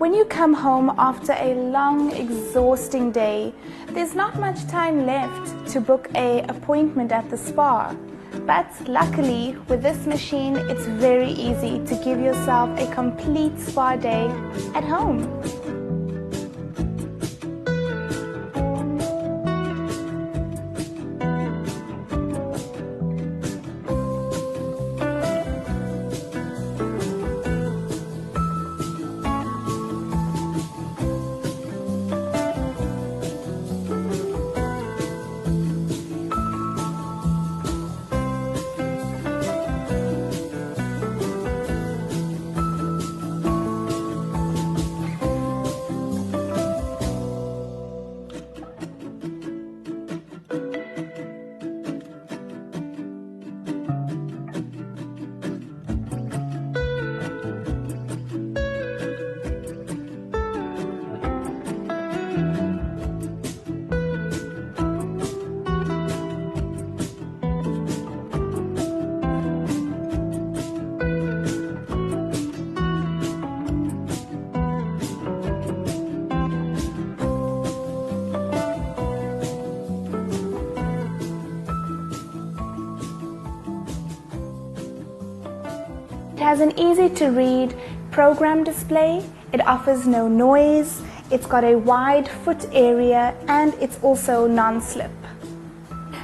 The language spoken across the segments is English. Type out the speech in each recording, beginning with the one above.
When you come home after a long, exhausting day, there's not much time left to book an appointment at the spa. But luckily, with this machine, it's very easy to give yourself a complete spa day at home. It has an easy-to-read program display, it offers no noise, it's got a wide foot area, and it's also non-slip.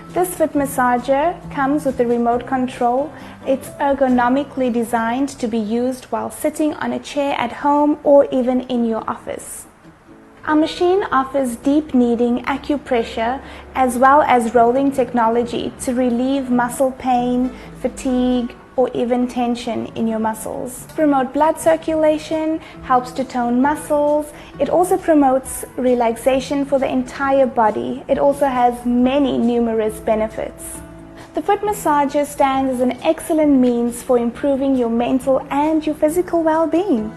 This foot massager comes with a remote control. It's ergonomically designed to be used while sitting on a chair at home or even in your office. Our machine offers deep kneading acupressure as well as rolling technology to relieve muscle pain, fatigue, or even tension in your muscles. Promote blood circulation, helps to tone muscles. It also promotes relaxation for the entire body. It also has many numerous benefits. The foot massager stands as an excellent means for improving your mental and your physical well-being.